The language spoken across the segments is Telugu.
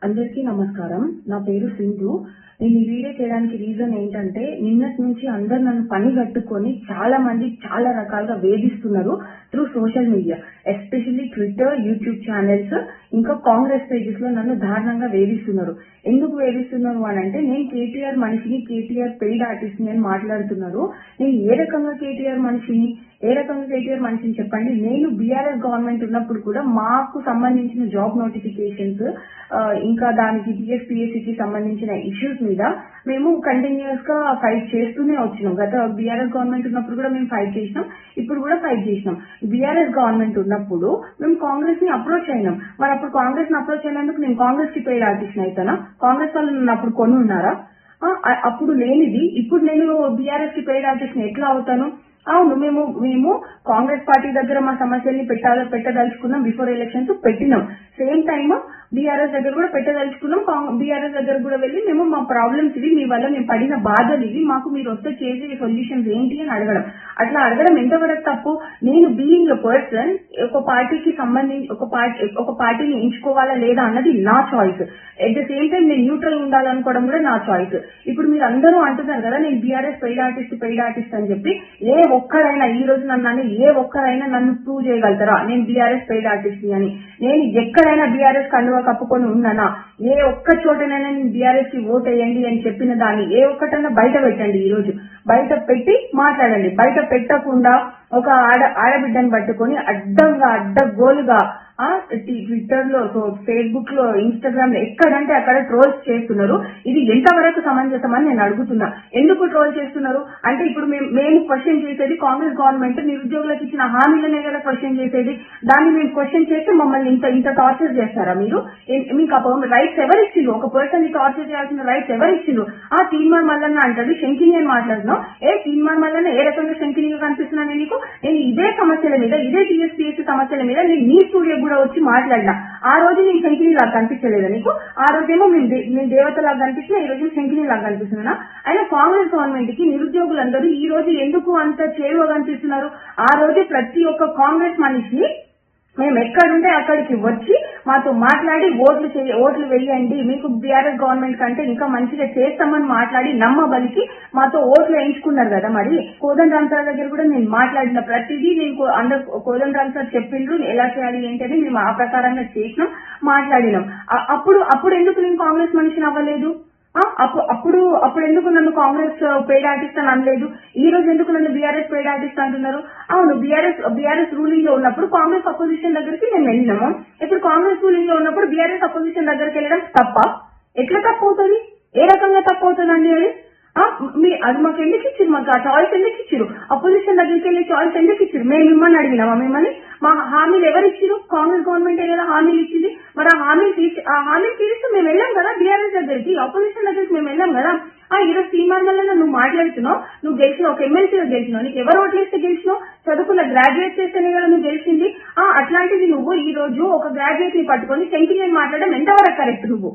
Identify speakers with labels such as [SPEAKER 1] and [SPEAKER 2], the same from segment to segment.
[SPEAKER 1] అందరికీ నమస్కారం. నా పేరు సింధు. నేను ఈ వీడియో చేయడానికి రీజన్ ఏంటంటే, నిన్నటి నుంచి అందరు నన్ను పని కట్టుకొని చాలా మంది చాలా రకాలుగా వేధిస్తున్నారు through social media, especially Twitter, YouTube channels, ఇంకా కాంగ్రెస్ పేజెస్ లో నన్ను దారుణంగా వేధిస్తున్నారు. ఎందుకు వేధిస్తున్నారు అని అంటే, నేను కేటీఆర్ మనిషిని, కేటీఆర్ పెయిడ్ ఆర్టిస్ట్ అని మాట్లాడుతున్నారు. నేను ఏ రకంగా కేటీఆర్ మనిషిని చెప్పండి. నేను బీఆర్ఎస్ గవర్నమెంట్ ఉన్నప్పుడు కూడా మాకు సంబంధించిన జాబ్ నోటిఫికేషన్స్, ఇంకా దానికి టీఎస్పీఎస్సీకి సంబంధించిన ఇష్యూస్ మీద మేము కంటిన్యూస్ గా ఫైట్ చేస్తూనే వచ్చినాం. గత బీఆర్ఎస్ గవర్నమెంట్ ఉన్నప్పుడు కూడా మేము ఫైట్ చేసినాం, ఇప్పుడు కూడా ఫైట్ చేసినాం. బీఆర్ఎస్ గవర్నమెంట్ ఉన్నప్పుడు మేము కాంగ్రెస్ ని అప్రోచ్ అయినాం. మరి అప్పుడు కాంగ్రెస్ ని అప్రోచ్ అయినందుకు నేను కాంగ్రెస్ కి పెయిడ్ ఆర్టిస్ట్ అయితానా? కాంగ్రెస్ వాళ్ళు నన్ను అప్పుడు కొని ఉన్నారా? అప్పుడు లేనిది ఇప్పుడు నేను బీఆర్ఎస్ కి పెయిడ్ ఆర్టిస్ట్ ని ఎట్లా అవుతాను? అవును, మేము కాంగ్రెస్ పార్టీ దగ్గర మా సమస్యల్ని పెట్టదలుచుకున్నాం. బిఫోర్ ఎలక్షన్స్ పెట్టినాం. సేమ్ టైమ్ బీఆర్ఎస్ దగ్గర కూడా పెట్టదలుచుకున్నాం. బీఆర్ఎస్ దగ్గర కూడా వెళ్ళి మేము మా ప్రాబ్లమ్స్ ఇవి, మీ వల్ల మేము పడిన బాధలు ఇవి, మాకు మీరు వస్తే చేసే సొల్యూషన్స్ ఏంటి అని అడగడం. అట్లా అడగడం ఎంతవరకు తప్పు? నేను బీయింగ్ పర్సన్ ఒక పార్టీకి సంబంధించి ఒక పార్టీని ఎంచుకోవాలా లేదా అన్నది నా choice. At the same time నేను న్యూట్రల్ ఉండాలనుకోవడం కూడా నా చాయిస్. ఇప్పుడు మీరు అందరూ అంటున్నారు కదా, నేను బీఆర్ఎస్ పెయిడ్ ఆర్టిస్ట్ అని చెప్పి. ఈ రోజు నన్ను ప్రూవ్ చేయగలుగుతారా నేను బీఆర్ఎస్ పెయిడ్ ఆర్టిస్ట్ అని? నేను ఎక్కడైనా బీఆర్ఎస్ కండువా కప్పుకొని ఉన్నానా? ఏ ఒక్క చోటనైనా నేను బీఆర్ఎస్ కి ఓట్ వేయండి అని చెప్పిన దాన్ని ఏ ఒక్కటన్నా బయట పెట్టండి. ఈ రోజు బయట పెట్టి మాట్లాడండి. బయట పెట్టకుండా ఒక ఆడబిడ్డను పట్టుకొని అడ్డగోలుగా ట్విట్టర్ లో, ఫేస్బుక్ లో, ఇన్స్టాగ్రామ్ లో ఎక్కడంటే అక్కడ ట్రోల్స్ చేస్తున్నారు. ఇది ఎంతవరకు సమంజసమని నేను అడుగుతున్నా. ఎందుకు ట్రోల్ చేస్తున్నారు అంటే, ఇప్పుడు మేము క్వశ్చన్ చేసేది కాంగ్రెస్ గవర్నమెంట్ నిరుద్యోగులకు ఇచ్చిన హామీలనే కదా క్వశ్చన్ చేసేది. దాన్ని మేము క్వశ్చన్ చేస్తే మమ్మల్ని ఇంత టార్చర్ చేస్తారా మీరు? మీకు రైట్స్ ఎవరిచ్చిండ్రు? ఒక పర్సన్ ని టార్చర్ చేయాల్సిన రైట్స్ ఎవరిచ్చిండ్రు? తీన్మార్ మల్లన్న అంటాడు శంకిని అని మాట్లాడుతున్నావు. తీన్మార్ మల్లన్న ఏ రకంగా శంకినిగా కనిపిస్తున్నాను నీకు? నేను ఇదే సమస్యల మీద, ఇదే టీఎస్పీఎస్సీ సమస్యల మీద నేను నీ స్టూడియో కూడా వచ్చి మాట్లాడినా. ఆ రోజు నేను శంకిని లాగా కనిపించలేదా నీకు? ఆ రోజేమో నేను దేవత లాగా కనిపిస్తున్నా, ఈ రోజు శంకిని లాగా కనిపిస్తున్నా. అయినా కాంగ్రెస్ గవర్నమెంట్ కి నిరుద్యోగులందరూ ఈ రోజు ఎందుకు అంత చేరువ కనిపిస్తున్నారు? ఆ రోజు ప్రతి ఒక్క కాంగ్రెస్ మనిషిని మేము ఎక్కడుంటే అక్కడికి వచ్చి మాతో మాట్లాడి ఓట్లు వేయండి, మీకు బీఆర్ఎస్ గవర్నమెంట్ కంటే ఇంకా మంచిగా చేస్తామని మాట్లాడి నమ్మబలికి మాతో ఓట్లు వేయించుకున్నారు కదా. మరి కోదండరామ్ సార్ దగ్గర కూడా నేను మాట్లాడిన ప్రతిదీ కోదండరామ్ సార్ చెప్పిండ్రు ఎలా చేయాలి ఏంటని మేము ఆ ప్రకారంగా చేసినాం, మాట్లాడినాం. అప్పుడు ఎందుకు నేను కాంగ్రెస్ మనిషిని అవ్వలేదు? అప్పుడు ఎందుకు నన్ను కాంగ్రెస్ పెయిడ్ ఆర్టిస్ట్ అని అనలేదు? ఈ రోజు ఎందుకు నన్ను బీఆర్ఎస్ పెయిడ్ ఆర్టిస్ట్ అంటున్నారు? అవును, బీఆర్ఎస్ రూలింగ్ లో ఉన్నప్పుడు కాంగ్రెస్ అపోజిషన్ దగ్గరికి మేము వెళ్ళినాము. ఇప్పుడు కాంగ్రెస్ రూలింగ్ లో ఉన్నప్పుడు బీఆర్ఎస్ అపోజిషన్ దగ్గరికి వెళ్ళడం తప్ప? ఎట్లా తప్పు అవుతుంది? ఏ రకంగా తప్పు అవుతుందండి అది? అది మాకు ఎందుకు ఇచ్చారు? మాకు ఆ చాయిస్ ఎందుకు ఇచ్చారు? అపోజిషన్ దగ్గరికి వెళ్ళి చాయిస్ ఎందుకు ఇచ్చారు? మేము మిమ్మల్ని అడిగినామా? మిమ్మల్ని మా హామీలు ఎవరు ఇచ్చారు? కాంగ్రెస్ గవర్నమెంట్ ఏదైనా హామీలు ఇచ్చింది. మరి ఆ హామీలు తీరిస్తే మేము వెళ్ళాం కదా బీఆర్ఎస్ దగ్గరికి, అపోజిషన్ దగ్గరికి మేము వెళ్ళాం కదా. ఈరోజు తీర్మానం వల్ల నువ్వు మాట్లాడుతున్నావు, నువ్వు గెలిచినావు, ఒక ఎమ్మెల్సీగా గెలిచినావు, నీకు ఎవరు ఓట్లేస్తే గెలిచినావు? చదువుకున్న గ్రాడ్యుయేట్ చేస్తేనే కదా నువ్వు గెలిచింది. అట్లాంటిది నువ్వు ఈ రోజు ఒక గ్రాడ్యుయేట్ ని పట్టుకొని శంకిని అని మాట్లాడడం ఎంతవరకు కరెక్ట్? నువ్వు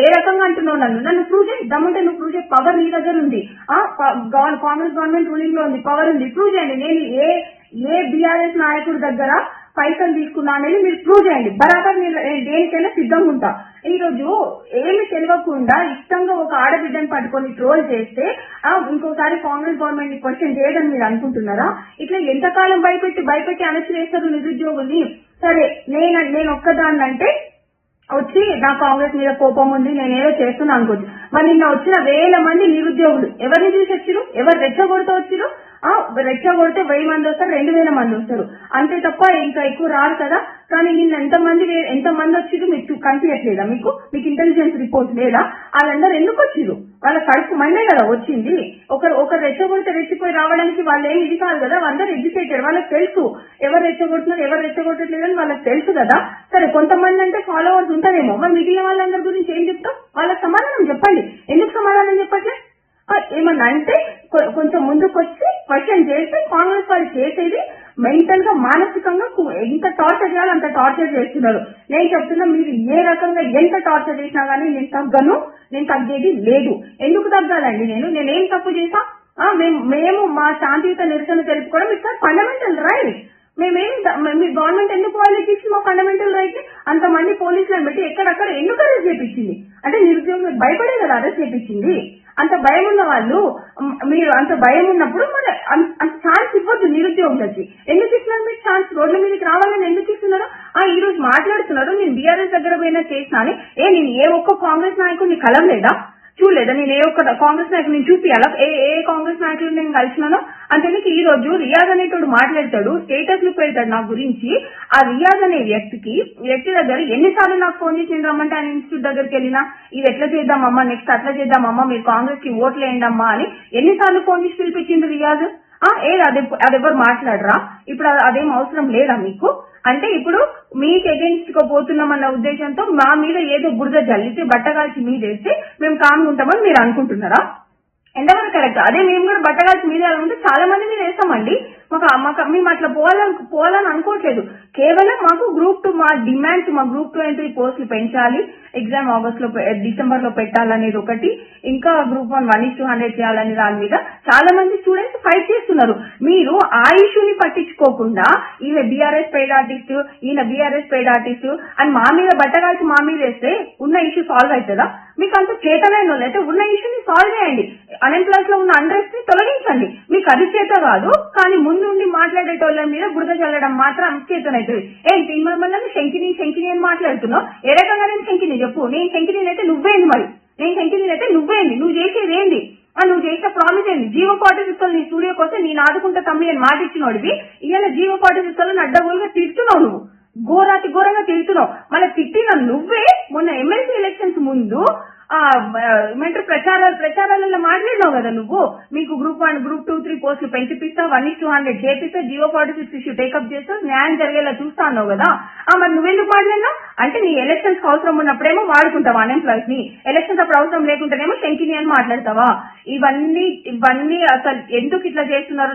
[SPEAKER 1] ఏ రకంగా అంటున్నావు? నన్ను ప్రూవ్ చేయి. దమ్ముంటే నువ్వు ప్రూవ్ చేయి. పవర్ నీ దగ్గర ఉంది. కాంగ్రెస్ గవర్నమెంట్ రూలింగ్ లో ఉంది, పవర్ ఉంది, ప్రూవ్ చేయండి. నేను ఏ బీఆర్ఎస్ నాయకుడి దగ్గర పైసలు తీసుకున్నా అనేది మీరు ప్రూవ్ చేయండి. బరాబర్ నేను దేనికైనా సిద్ధంగా ఉంటా. ఈ రోజు ఏమి తెలియకుండా ఇష్టంగా ఒక ఆడబిడ్డను పట్టుకొని ట్రోల్ చేస్తే ఇంకోసారి కాంగ్రెస్ గవర్నమెంట్ ని క్వశ్చన్ చేయడం మీరు అనుకుంటున్నారా? ఇట్లా ఎంతకాలం భయపెట్టి అణచివేస్తారు నిరుద్యోగుల్ని? సరే, నేను ఒక్కదాన్నంటే వచ్చి నా కాంగ్రెస్ మీద కోపం ఉంది, నేనేదో చేస్తున్నా అనుకోవచ్చు. మరి నిన్న వచ్చిన వేల మంది నిరుద్యోగులు ఎవరిని చూసి వచ్చారు? ఎవరు రెచ్చగొడుతూ వచ్చారు? రెచ్చగొడితే 1000 మంది వస్తారు, 2000 మంది వస్తారు, అంతే తప్ప ఇంకా ఎక్కువ రారు కదా. కానీ నిన్న ఎంతమంది వచ్చిరు మీకు కనిపించట్లేదా? మీకు ఇంటెలిజెన్స్ రిపోర్ట్ లేదా? వాళ్ళందరూ ఎందుకు వచ్చిరు? వాళ్ళ కడుపు మండే కదా వచ్చింది. ఒకరు రెచ్చగొడితే రెచ్చిపోయి రావడానికి వాళ్ళు ఏమి ఇది కాదు కదా. వాళ్ళందరూ ఎడ్యుకేటెడ్, వాళ్ళకి తెలుసు ఎవరు రెచ్చగొడుతున్నారు, ఎవరు రెచ్చగొట్టట్లేదని వాళ్ళకి తెలుసు కదా. సరే, కొంతమంది అంటే ఫాలోవర్స్ ఉంటారేమో, మరి మిగిలిన వాళ్ళందరి గురించి ఏం చెప్తాం? వాళ్ళకి సమాధానం చెప్పండి. ఎందుకు సమాధానం చెప్పట్లే? ఏమన్నా అంటే కొంచెం ముందుకు వచ్చి క్వశ్చన్ చేస్తే కాంగ్రెస్ వాళ్ళు చేసేది మెంటల్ గా, మానసికంగా ఎంత టార్చర్ చేయాలో అంత టార్చర్ చేస్తున్నారు. నేను చెప్తున్నా, మీరు ఏ రకంగా ఎంత టార్చర్ చేసినా కానీ నేను తగ్గేది లేదు. ఎందుకు తగ్గాలండి? నేనేం తప్పు చేసా? మేము మా శాంతియుత నిరసన తెలుపుకోవడం ఇట్స్ ఫండమెంటల్ రైట్. మీ గవర్నమెంట్ ఎందుకు వాళ్ళకి ఇచ్చి మా ఫండమెంటల్ రైట్ ని అంతమంది పోలీసులను పెట్టి ఎక్కడక్కడ ఎందుకు అరెస్ట్ అరెస్ట్ చేపించింది. అంటే నిరుద్యోగులకు భయపడే కదా అరెస్ట్ చేపించింది. అంత భయం ఉన్న వాళ్ళు, మీరు అంత భయం ఉన్నప్పుడు మరి అంత ఛాన్స్ ఇవ్వద్దు నిరుద్యోగులకి. ఎందుకు ఇస్తున్నారు మీరు ఛాన్స్? రోడ్ల మీదకి రావాలని ఎందుకు ఇస్తున్నారు? ఈ రోజు మాట్లాడుతున్నారు నేను బీఆర్ఎస్ దగ్గర పోయినా చేసినా అని. నేను ఏ ఒక్క కాంగ్రెస్ నాయకుడిని కలవలేదా? చూడలేదా? నేను ఏ ఒక్క కాంగ్రెస్ నాయకుడు చూపియాలా? ఏ కాంగ్రెస్ నాయకులు నేను కలిసినానో? అంతేనికి ఈ రోజు రియాజ్ అనేటోడు మాట్లాడతాడు, స్టేటస్లు పెడతాడు నా గురించి. ఆ రియాజ్ అనే వ్యక్తి దగ్గర ఎన్నిసార్లు నాకు ఫోన్ చేసి నేను రమ్మంటే ఆయన ఇన్స్టిట్యూట్ దగ్గరికి వెళ్ళినా, ఇది ఎట్లా చేద్దామమ్మా, నెక్స్ట్ అట్లా చేద్దామమ్మా, మీరు కాంగ్రెస్ కి ఓట్లు వేయండమ్మా అని ఎన్నిసార్లు ఫోన్ చేసి పిలిపించింది రియాజ్. అదెవరు మాట్లాడరా? ఇప్పుడు అదేం అవసరం లేదా మీకు? అంటే ఇప్పుడు మీకు అగెన్స్ట్ గా పోతున్నామన్న ఉద్దేశంతో మా మీద ఏదో బురద జల్లితే, బట్టగాల్చి మీదేస్తే మేము కామ్గా ఉంటామని మీరు అనుకుంటున్నారా? ఎంతవరకు కరెక్ట్? అదే మేము కూడా బట్టగాల్చి మీద ఉంటే చాలా మంది మీద వేస్తామండి. మేము అట్లా పోవాలని అనుకోవట్లేదు. కేవలం మాకు గ్రూప్ 2 మా డిమాండ్స్, మా గ్రూప్ 2 ఎంట్రీ పోస్టులు పెంచాలి, ఎగ్జామ్ డిసెంబర్ లో పెట్టాలనేది ఒకటి, ఇంకా గ్రూప్ 1 1:100 చేయాలని దాని మీద చాలా మంది స్టూడెంట్స్ ఫైట్ చేస్తున్నారు. మీరు ఆ ఇష్యూని పట్టించుకోకుండా ఈయన బీఆర్ఎస్ పెయిడ్ ఆర్టిస్ట్, ఈయన బీఆర్ఎస్ పెయిడ్ ఆర్టిస్ట్ అని మా మీద బట్టగాల్చి మా మీద వేస్తే ఉన్న ఇష్యూ సాల్వ్ అవుతుందా? మీకు అంత చేతనైన అయితే ఉన్న ఇష్యూని సాల్వ్ చేయండి. అన్ఎంప్లాయ్స్ లో ఉన్న అండర్స్ ని తొలగించండి. మీకు అది చేత కాదు, కానీ ముందుండి మాట్లాడేటోళ్ళ మీద బురద చల్లడం మాత్రం చేతనవుతుంది. ఏంటి మిమ్మల్ని శంకిని అని మాట్లాడుతున్నావు? ఏ రకంగా నేను శంకిని చెప్పు? నేను శంకిని అయితే నువ్వేంది? మరి నేను శంకిని అయితే నువ్వేంది? నువ్వు చేసేది ఏంది? నువ్వు చేసిన ప్రామిస్ ఏంది? జీవో 46 నీ స్టూడియోకి వస్తే నేను ఆదుకుంటా తమ్మి అని మాట ఇచ్చినోడివి, ఇవాళ జీవో 46 అడ్డగోలుగా తిడుతున్నావు. నువ్వు ఘోరంగా తిడుతున్నావు. మళ్ళీ తిట్టిన నువ్వే మొన్న ఎమ్మెల్సీ ఎలక్షన్స్ ముందు ఏమంటారు ప్రచారాలలో మాట్లాడినావు కదా నువ్వు. మీకు గ్రూప్ 1 గ్రూప్ 2 3 పోస్టులు పెంచిపిస్తా, 1:100 చేపిస్తా, జీవో 46 ఇష్యూ టేకప్ చేస్తా, న్యాయం జరిగేలా చూస్తా అన్నావు కదా. మరి నువ్వెందుకు మాట్లాడినావు? అంటే నీ ఎలక్షన్స్ అవసరం ఉన్నప్పుడేమో వాడుకుంటావా అన్ఎంప్లాయ్స్ ని, ఎలక్షన్స్ అప్పుడు అవసరం లేకుంటేనేమో శంకిని అని మాట్లాడతావా? ఇవన్నీ అసలు ఎందుకు ఇట్లా చేస్తున్నారు?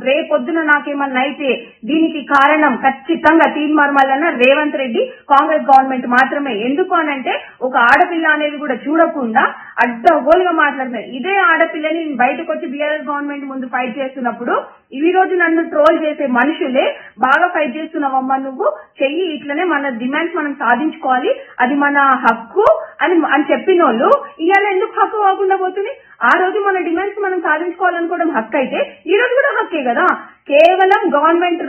[SPEAKER 1] రేపొద్దున నాకేమన్నా అయితే దీనికి కారణం ఖచ్చితంగా తీర్మార్మాలన్న రేవంత్ రెడ్డి, కాంగ్రెస్ గవర్నమెంట్ మాత్రమే. ఎందుకు అనంటే ఒక ఆడపిల్ల అనేది కూడా చూడకుండా అడ్డగోలుగా మాట్లాడుతున్నారు. ఇదే ఆడపిల్లని బయటకు వచ్చి బీఆర్ఎస్ గవర్నమెంట్ ముందు ఫైట్ చేస్తున్నప్పుడు ఈ రోజు నన్ను ట్రోల్ చేసే మనుషులే బాగా ఫైట్ చేస్తున్నావమ్మా నువ్వు చెయ్యి, ఇట్లనే మన డిమాండ్స్ మనం సాధించుకోవాలి, అది మన హక్కు అని చెప్పిన వాళ్ళు ఇవాళ ఎందుకు హక్కు కాకుండా పోతుంది? ఆ రోజు మన డిమాండ్స్ మనం సాధించుకోవాలనుకోవడం హక్కు అయితే ఈ రోజు కూడా హక్కే కదా. కేవలం గవర్నమెంట్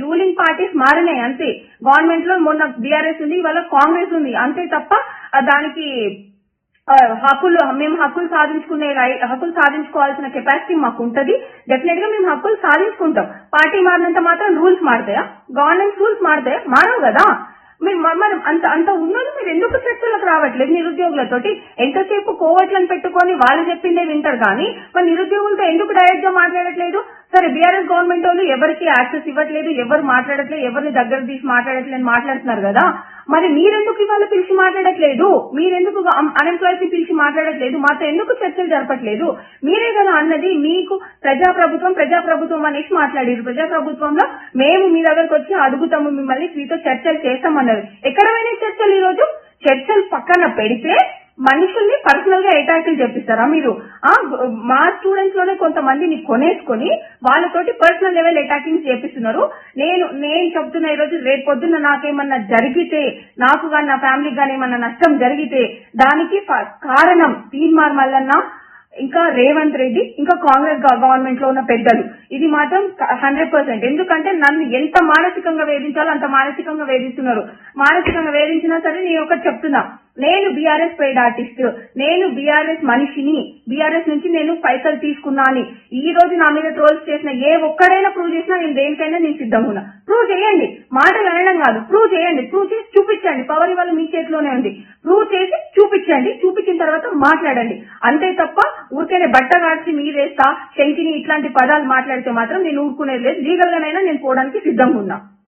[SPEAKER 1] రూలింగ్ పార్టీస్ మారినాయి అంతే. గవర్నమెంట్ లో మొన్న బీఆర్ఎస్ ఉంది, ఇవాళ కాంగ్రెస్ ఉంది అంతే తప్ప దానికి మేము హక్కులు సాధించుకోవాల్సిన కెపాసిటీ మాకు ఉంటది. డెఫినెట్ గా మేము హక్కులు సాధించుకుంటాం. పార్టీ మారినంత మాత్రం రూల్స్ మారుతాయా? గవర్నెన్స్ రూల్స్ మారుతాయా? మారవు కదా. మరి అంత ఉన్నది మీరు ఎందుకు చర్చలకు రావట్లేదు నిరుద్యోగులతోటి? ఎంతసేపు కోవట్లను పెట్టుకొని వాళ్ళు చెప్పిందే వింటారు కానీ మరి నిరుద్యోగులతో ఎందుకు డైరెక్ట్ గా మాట్లాడట్లేదు? సరే బీఆర్ఎస్ గవర్నమెంట్ వాళ్ళు ఎవరికి యాక్సెస్ ఇవ్వట్లేదు, ఎవరు మాట్లాడట్లేదు, ఎవరిని దగ్గర తీసి మాట్లాడట్లేదు మాట్లాడుతున్నారు కదా. మరి మీరెందుకు ఇవాళ పిలిచి మాట్లాడట్లేదు? మీరెందుకు అన్ఎంప్లాయ్స్ ని పిలిచి మాట్లాడట్లేదు? మాతో ఎందుకు చర్చలు జరపట్లేదు? మీరే కదా అన్నది మీకు ప్రజాప్రభుత్వం అనేసి మాట్లాడారు. ప్రజాప్రభుత్వంలో మేము మీ దగ్గరకు వచ్చి అడుగుతాము, మిమ్మల్ని మీతో చర్చలు చేస్తామన్నారు. ఎక్కడ పోయినాయి చర్చలు? ఈ రోజు చర్చలు పక్కన పెడితే మనుషుల్ని పర్సనల్ గా అటాక్లు చేపిస్తారా మీరు? మా స్టూడెంట్స్ లోనే కొంతమందిని కొనేసుకొని వాళ్ళతోటి పర్సనల్ లెవెల్ అటాకింగ్ చేపిస్తున్నారు. నేను చెప్తున్నా ఈ రోజు రేపు పొద్దున్న నాకేమన్నా జరిగితే, నాకు గాని నా ఫ్యామిలీకి గానీ ఏమన్నా నష్టం జరిగితే దానికి కారణం తీన్మార్ మల్లన్న, ఇంకా రేవంత్ రెడ్డి, ఇంకా కాంగ్రెస్ గవర్నమెంట్ లో ఉన్న పెద్దలు. ఇది మాత్రం 100%. ఎందుకంటే నన్ను ఎంత మానసికంగా వేధించాలో అంత మానసికంగా వేధిస్తున్నారు. మానసికంగా వేధించినా సరే నేను ఒకటి చెప్తున్నా, నేను బీఆర్ఎస్ పెయిడ్ ఆర్టిస్ట్, నేను బీఆర్ఎస్ మనిషిని, బీఆర్ఎస్ నుంచి నేను పైసలు తీసుకున్నా అని ఈ రోజు నా మీద ట్రోల్స్ చేసిన ఏ ఒక్కడైనా ప్రూవ్ చేసినా నేను దేనికైనా నేను సిద్ధంగా ఉన్నా. ప్రూవ్ చేయండి, మాటలు అనడం కాదు, ప్రూవ్ చేయండి, ప్రూవ్ చేసి చూపించండి. పవర్ ఇవాళ మీ చేతిలోనే ఉంది. ప్రూవ్ చేసి చూపించండి, చూపించిన తర్వాత మాట్లాడండి. అంతే తప్ప ఊరికేనే బట్ట కాల్చి మీరేస్తా శంకిని ఇట్లాంటి పదాలు మాట్లాడితే మాత్రం నేను ఊరుకునేది లేదు. లీగల్ గానైనా నేను పోవడానికి సిద్ధంగా ఉన్నా.